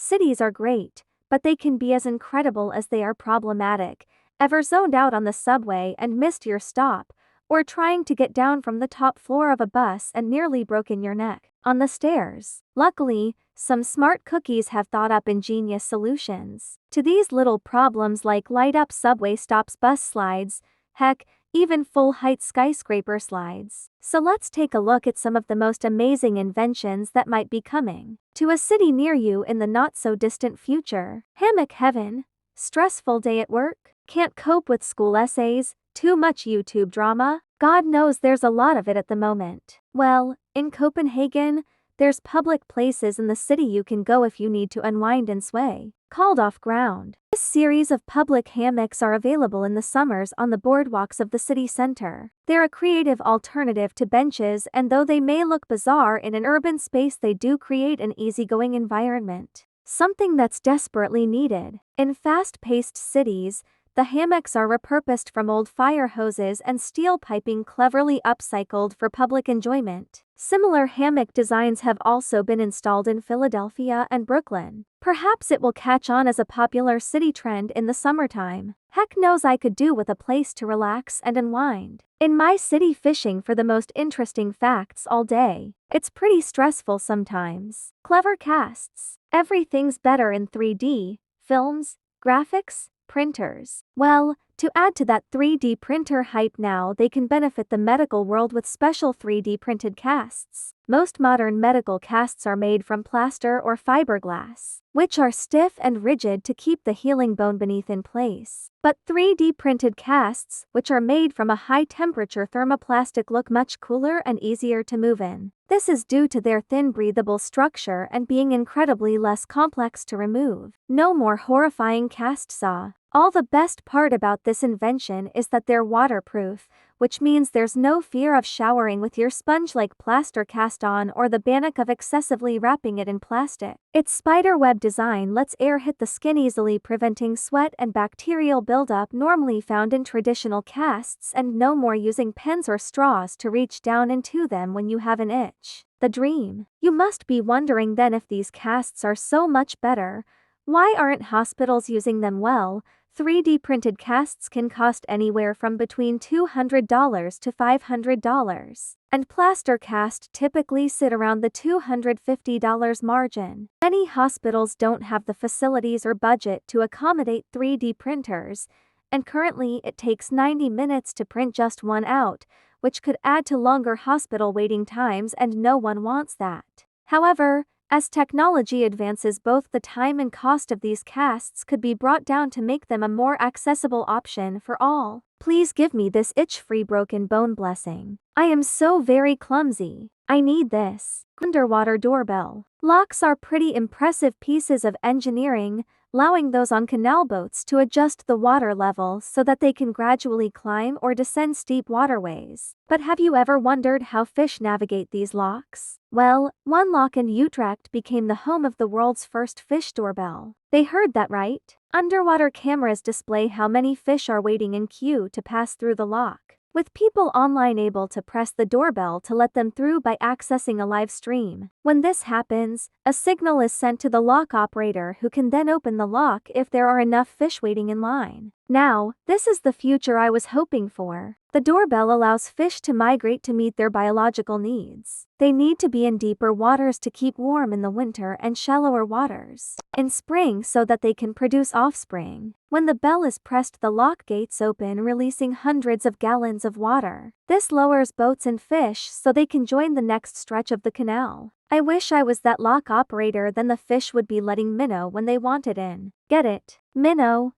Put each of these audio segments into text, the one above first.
Cities are great, but they can be as incredible as they are problematic. Ever zoned out on the subway and missed your stop, or trying to get down from the top floor of a bus and nearly broken your neck on the stairs? Luckily, some smart cookies have thought up ingenious solutions to these little problems, like light-up subway stops, bus slides, heck, even full-height skyscraper slides. So let's take a look at some of the most amazing inventions that might be coming to a city near you in the not-so-distant future. Hammock heaven. Stressful day at work? Can't cope with school essays? Too much YouTube drama? God knows there's a lot of it at the moment. Well, in Copenhagen, there's public places in the city you can go if you need to unwind and sway. Called off ground. This series of public hammocks are available in the summers on the boardwalks of the city center. They're a creative alternative to benches, and though they may look bizarre in an urban space, they do create an easygoing environment. Something that's desperately needed. In fast-paced cities, the hammocks are repurposed from old fire hoses and steel piping, cleverly upcycled for public enjoyment. Similar hammock designs have also been installed in Philadelphia and Brooklyn. Perhaps it will catch on as a popular city trend in the summertime. Heck knows, I could do with a place to relax and unwind in my city, fishing for the most interesting facts all day. It's pretty stressful sometimes. Clever casts. Everything's better in 3D, films, graphics, printers. Well, to add to that 3D printer hype, now they can benefit the medical world with special 3D printed casts. Most modern medical casts are made from plaster or fiberglass, which are stiff and rigid to keep the healing bone beneath in place. But 3D printed casts, which are made from a high-temperature thermoplastic, look much cooler and easier to move in. This is due to their thin, breathable structure and being incredibly less complex to remove. No more horrifying cast saw. All the best part about this invention is that they're waterproof, which means there's no fear of showering with your sponge-like plaster cast on, or the panic of excessively wrapping it in plastic. Its spiderweb design lets air hit the skin easily, preventing sweat and bacterial buildup normally found in traditional casts, and no more using pens or straws to reach down into them when you have an itch. The dream. You must be wondering then, if these casts are so much better, why aren't hospitals using them? Well, 3D printed casts can cost anywhere from between $200 to $500, and plaster cast typically sit around the $250 margin. Many hospitals don't have the facilities or budget to accommodate 3D printers, and currently it takes 90 minutes to print just one out, which could add to longer hospital waiting times, and no one wants that. However, as technology advances, both the time and cost of these casts could be brought down to make them a more accessible option for all. Please give me this itch-free broken bone blessing. I am so very clumsy. I need this. Underwater doorbell. Locks are pretty impressive pieces of engineering, allowing those on canal boats to adjust the water level so that they can gradually climb or descend steep waterways. But have you ever wondered how fish navigate these locks? Well, one lock in Utrecht became the home of the world's first fish doorbell. They heard that right. Underwater cameras display how many fish are waiting in queue to pass through the lock, with people online able to press the doorbell to let them through by accessing a live stream. When this happens, a signal is sent to the lock operator, who can then open the lock if there are enough fish waiting in line. Now, this is the future I was hoping for. The doorbell allows fish to migrate to meet their biological needs. They need to be in deeper waters to keep warm in the winter, and shallower waters in spring so that they can produce offspring. When the bell is pressed, the lock gates open, releasing hundreds of gallons of water. This lowers boats and fish so they can join the next stretch of the canal. I wish I was that lock operator, then the fish would be letting minnow when they wanted in. Get it? Minnow.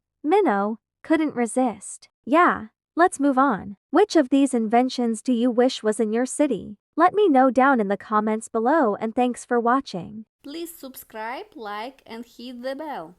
Couldn't resist. Yeah. Let's move on. Which of these inventions do you wish was in your city? Let me know down in the comments below, and thanks for watching. Please subscribe, like and hit the bell.